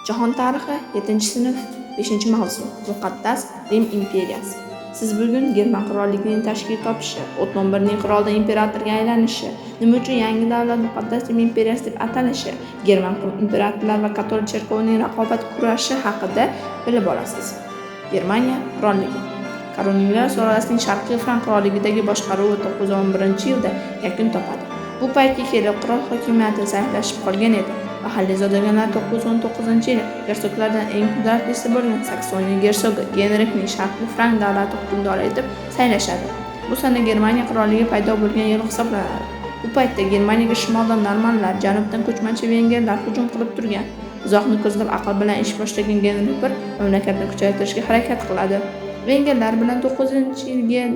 Jahon tarixi 7-sinf 5-mavzu. Muqaddas Rim imperiyasi. Siz bugun German qirolligining tashkil topishi, Otton Ining qiroldan imperatorga aylanishi, nima uchun yangi davlat Muqaddas Rim imperiyasi deb atalishi, German imperatorlar va katolik cherkovining raqobat kurashi haqida bilib olasiz. Germaniya qirolligi. Karolingilar sulolasining Sharqiy Frank qirolligidagi boshqaruvi 911-yilda yakun topadi. Bu paytga kelib qirol hokimiyati zaiflashib qolgan edi. Mahalliy zodagonlar 919-yil gersoglardan eng qudratlisi bo'lgan Saksoniya gersogi Genrixning Sharqiy Frank davlati hukmdori etib saylashadi. Bu sana Germaniya qirolligi paydo bo'lgan yil hisoblanadi. Bu paytda Germaniyaga shimoldan normanlar, janubdan ko'chmanchi vengerlar hujum qilib turgan. Uzoqni ko'zlab aql bilan ish boshlagan Genrix mamlakatni kuchaytirishga harakat qiladi. Vengerlar bilan 9-yilga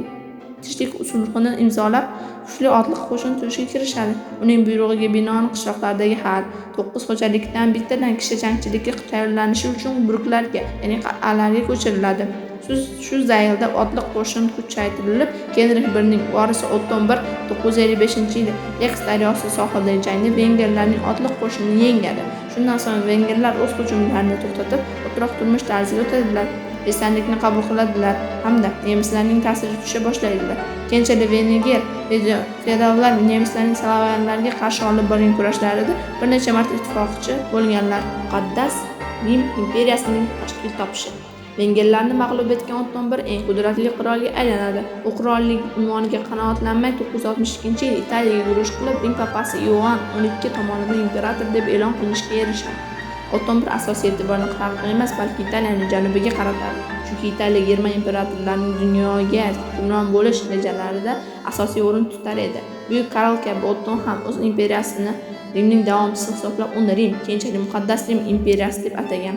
tinchlik sulhini imzolab, kuchli otliq qo'shin tuzishga kirishadi. Uning buyrug'iga binoan qishloqlardagi har 9 xo'jalikdan bittadan kishi jangchilikka tayyorlanishi uchun burglarga, ya'ni qal'alarga ko'chiriladi. Shu zaylda otliq qo'shin kuchaytirilib, Genrix Ining vorisi Otton I 955-yili Lex daryosi sohilidagi jangda vengerlarning otliq qo'shinini yengadi. Shundan so'ng vengerlar o'z hujumlarini to'xtatib, o'troq turmush tarziga o'tadilar. Xristianlikni qabul qiladilar hamda nemislarning ta'siri tusha boshlaydilar. Keyinchalik venger feodallar nemislarning slavyanlarga qarshi olib borgan kurashlarida bir necha marta ittifoqchi bo'lganlar. Muqaddas Rim imperiyasining tashkil topishi. Vengerlarni mag'lub etgan Otton I eng qudratli qirolga aylanadi. U qirollik unvoniga qanoatlanmay 962-yil Italiyaga yurish qilib, Rim papasi Ioann 12 tomonidan imperator deb e'lon qilinishga erishadi. Otton I asosiy e'tiborni xalqqa emas, balki Italiyaning janubiga qaratadi. Chunki Italiya German imperatorlarining dunyoga hukmron bo'lish rejalarida asosiy o'rin tutar edi. Buyuk Karol kabi Otton ham o'z imperiyasini Rimning davomchisi hisoblab, uni Rim, keyinchalik Muqaddas Rim imperiyasi deb atagan.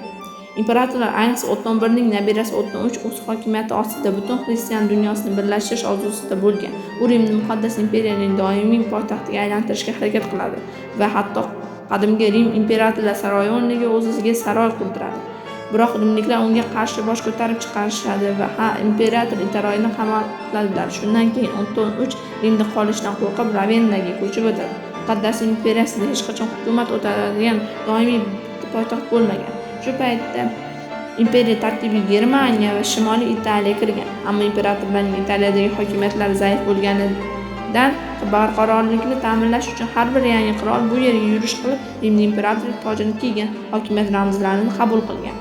Imperatorlar, ayniqsa Otton Ining nabirasi Otton III o'z hokimiyati ostida butun xristian dunyosini birlashtirish orzusida bo'lgan. U Rimni Muqaddas imperiyaning doimiy poytaxtiga aylantirishga harakat qiladi va hatto qadimgi Rim imperatorlar saroyi o'rniga o'ziga saroy qurdiradi. Biroq rimliklar unga qarshi bosh ko'tarib chiqarishadi va imperator saroyini qamal qiladilar. Shundan keyin Otton III Rimda qolishdan qo'rqib Ravennaga ko'chib o'tadi. Muqaddas imperiyasida hech qachon hukumat o'tadigan doimiy poytaxt bo'lmagan. Shu paytda imperiya tarkibiga Germaniya va Shimoliy Italiya kirgan. Ammo imperatorlarning Italiyadagi hokimiyatlari zaif bo'lganidan barqarorlikni ta'minlash uchun har bir yangi qirol bu yerga yurish qilib, Rimning imperatorlik tojini kiygan hokimiyat ramzlarini qabul qilgan.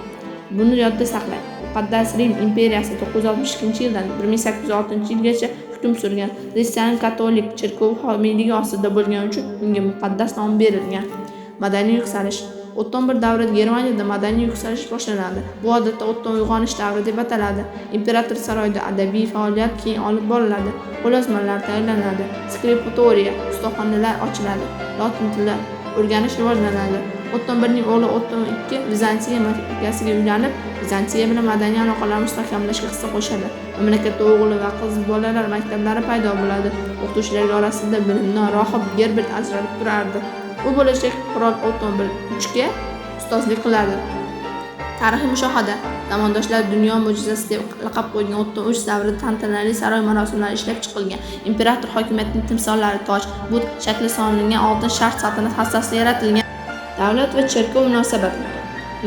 Buni yodda saqlang. Muqaddas Rim imperiyasi 962-yildan 1806-yilgacha hukm surgan. Xristian katolik cherkovi homiyligi ostida bo'lgani uchun unga muqaddas nom berilgan. Madaniy yuksalish. Otton I davrida Germaniyada madaniy yuksalish boshlanadi. Bu odatda Otton uyg'onish davri deb ataladi. Imperator saroyida adabiy faoliyat keng olib boriladi. Qo'lyozmalar tayyorlanadi. Skriptoriya, ustaxonalar ochiladi. Lotin tili o'rganish rivojlanadi. Otton Ining o'g'li Otton II Vizantiya malikasiga uylanib, Vizantiya bilan madaniy aloqalarni mustahkamlashga hissa qo'shadi. Mamlakatda o'g'il va qiz bolalar maktablari paydo bo'ladi. O'qituvchilar orasida bilimdon rohib Gerbert ajralib turardi. U bo'lajak qirol Otton IIIga ustozlik qiladi. Tarixiy mushohada. Zamondoshlar dunyo mo'jizasi deb laqab qo'ygan Otton III davrida tantanali saroy marosimlari ishlab chiqilgan. Imperator hokimiyatining timsollari, toj, but shakli solingan oltin shart saltanat hassasida yaratilgan. Davlat va cherkov munosabatlari.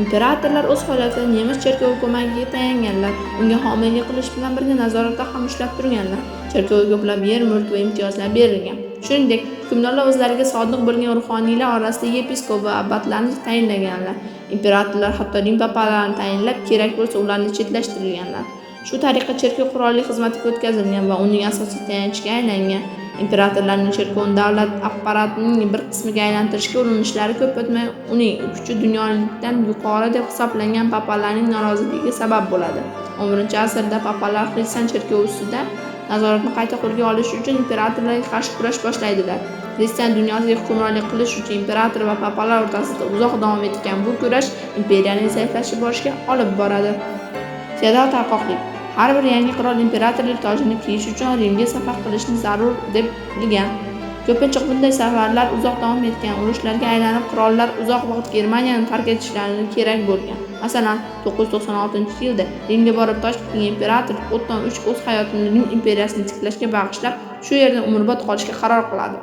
Imperatorlar o'z faoliyatini nemis cherkovi ko'magiga tayanganlar. Unga homiylik qilish bilan birga nazoratda ham ushlab turganlar. Cherkovga ko'plab yer, mulk va imtiyozlar berilgan. Shuningdek, hukmdorlar o'zlariga sodiq bo'lgan ruhoniylar orasida yepiskop va abbatlarni tayinlaganlar. Imperatorlar hatto Rim papalarini tayinlab, kerak bo'lsa ularni chetlashtirganlar. Shu tariqa cherkov qurolli xizmatiga o'tkazilgan va uning asosiy tayanchiga aylangan. Imperatorlarning cherkovni davlat apparatining bir qismiga aylantirishga urinishlari ko'p o'tmay uning kuchi dunyolikdan yuqori deb hisoblangan papalarning noroziligiga sabab bo'ladi. 11-asrda papalar xristian cherkovi ustida nazoratni qayta qo'lga olish uchun imperatorlarga qarshi kurash boshlaydilar. Xristian dunyosiga hukmronlik qilish uchun imperator va papalar o'rtasida uzoq davom etgan bu kurash imperiyaning zaiflashib borishiga olib boradi. Feodal tarqoqlik. Har bir yangi qirol imperatorlik tojini kiyish uchun Rimga safar qilishni zarur deb bilgan. Ko'pincha bunday safarlar uzoq davom etgan urushlarga aylanib, qirollar uzoq vaqt Germaniyani tark etishlari kerak bo'lgan. Masalan, 996-yilda Rimga borib toj kiygan imperator Otton III o'z hayotini Rim imperiyasini tiklashga bag'ishlab, shu yerda umrbod qolishga qaror qiladi.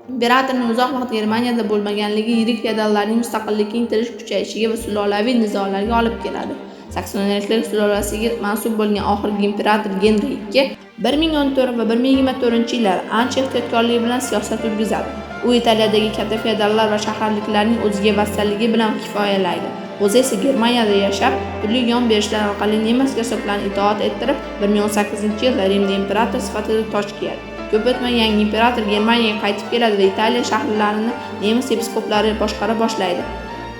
imperatorning uzoq vaqt Germaniyada bo'lmaganligi yirik feodallarning mustaqillikka intilish kuchayishiga va sulolaviy nizolarga olib keladi. Saksoniyaliklar sulolasiga mansub bo'lgan oxirgi imperator Genrix II 1014 va 1024-yillar ancha ehtiyotkorlik bilan siyosat yurgizadi. U Italiyadagi katta feodallar va shaharliklarning o'ziga vassalligi bilan kifoyalaydi. O'zi esa Germaniyada yashab, turli yon berishlar orqali nemis gersoglarini itoat ettirib, 1018-yilda Rimda imperator sifatida toj kiyadi. Ko'p o'tmay yangi imperator Germaniyaga qaytib keladi va Italiya shaharlarini nemis episkoplari boshqara boshlaydi.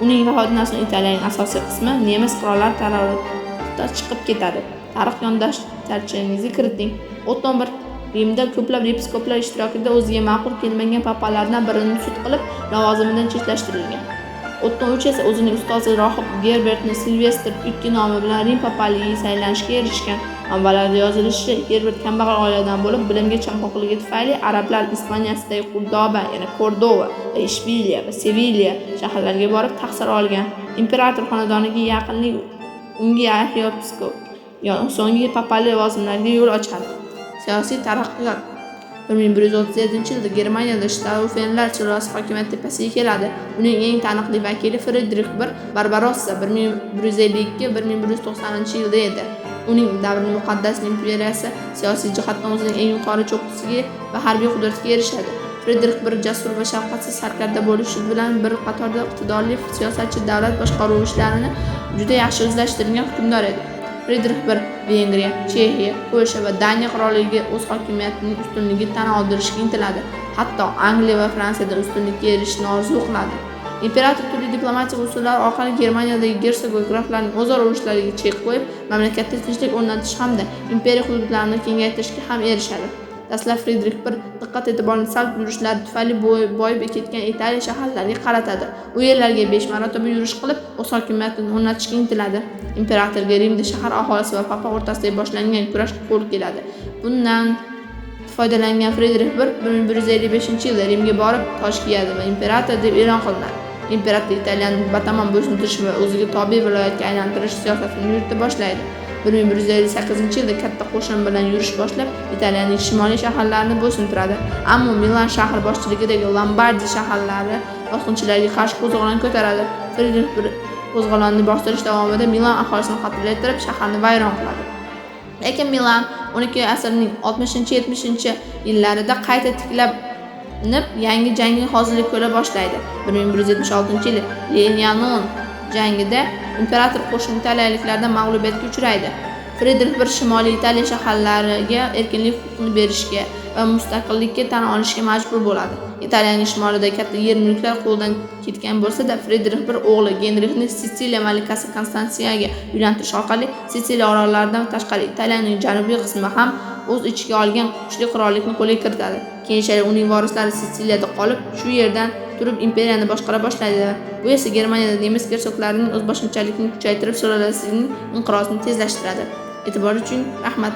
Uning vafotidan so'ng Italiyaning asosiy qismi nemis qirollari tasarrufida chiqib ketadi. Tarix yondashuvchingizni kiriting. Otton I Rimda ko'plab episkoplar ishtirokida o'ziga ma'qul kelmagan papalardan birini sud qilib, lavozimidan chetlashtirilgan. Otton III esa o'zining ustozi rohib Gerbertni Silvestr II nomi bilan Rim papaligiga saylanishga erishgan. Manbalarda yozilishicha, Gerbert kambag'al oiladan bo'lib, bilimga chanqoqligi tufayli arablar Ispaniyasidagi Qurdoba, ya'ni Kordova va Ishbiliya va Sevilya shaharlariga borib tahsil olgan. Imperator xonadoniga yaqinlik unga arxiyepiskop, so'nggi papal lavozimlariga yo'l ochadi. Siyosiy taraqqiyot 1137-yilda Germaniyada Staufenlar sulolasi hokimiyat tepasiga keladi. Uning eng taniqli vakili Friedrix I Barbarossa 1152-1190-yilda edi. Uning davri muqaddas imperiyasi siyosiy jihatdan o'zining eng yuqori cho'qqisiga va harbiy qudratiga erishadi. Friedrix I jasur va shafqatsiz sarkarda bo'lishi bilan bir qatorda iqtidorli siyosatchi, davlat boshqaruv ishlarini juda yaxshi o'zlashtirgan hukmdor edi. Friedrix I Vengriya, Chexiya, Polsha va Daniya qirolligiga o'z hokimiyatining ustunligini tan oldirishga intiladi. Hatto Angliya va Fransiyada ustunlikka erishishni orzu qiladi. Imperator turli diplomatik usullar orqali Germaniyadagi gersog va graflarning o'zaro urushlariga chek qo'yib, mamlakatda tinchlik o'rnatish hamda imperiya hududlarini kengaytirishga ham erishadi. Dastlab Friedrix I diqqat-e'tiborni salb yurishlari tufayli boyib ketgan Italiya shaharlariga qaratadi. U yerlarga 5 marotaba yurish qilib, o'z hokimiyatini o'rnatishga intiladi. Imperatorga Rimda shahar aholisi va papa o'rtasida boshlangan kurash qo'l keladi. Bundan foydalangan Friedrix I 1155-yilda Rimga borib toj kiyadi va imperator deb e'lon qilinadi. Imperator Italiyani batamom bo'ysundirish va o'ziga tobe viloyatga aylantirish siyosatini yurita boshlaydi. 1158-yilda katta qo'shin bilan yurish boshlab, Italiyaning shimoliy shaharlarini bo'ysuntiradi. Ammo Milan shahar boshchiligidagi Lombardiya shaharlari bosqinchilarga qarshi qo'zg'olon ko'taradi. Friedrix I qo'zg'olonni boshtirish davomida Milan aholisini qatl ettirib, shaharni vayron qiladi. Lekin Milan 12-asrning 60-70-yillarida qayta tiklanib, yangi jangga hozirlik ko'ra boshlaydi. 1176-yil Lenianon jangida imperator qo'shini italiyaliklardan mag'lubiyatga uchraydi. Friedrix I Shimoliy Italiya shaharlariga erkinlik huquqini berishga va mustaqillikka tan olishga majbur bo'ladi. Italiyaning shimolida katta yer mulklar qo'ldan ketgan bo'lsa-da, Friedrix I o'g'li Genrixni Sitsiliya malikasi Konstansiyaga uylantirish orqali Sitsiliya orollaridan tashqari Italiyaning janubiy qismini ham o'z ichiga olgan kuchli qirollikni qo'lga kiritadi. Keyinchalik uning vorislari Sitsiliyada qolib, shu yerdan turib imperiyani boshqara boshlaydi. Bu esa Germaniyada nemis gersoglarining o'zboshimchalikni kuchaytirib, sulolasining inqirozini tezlashtiradi. E'tibor uchun rahmat.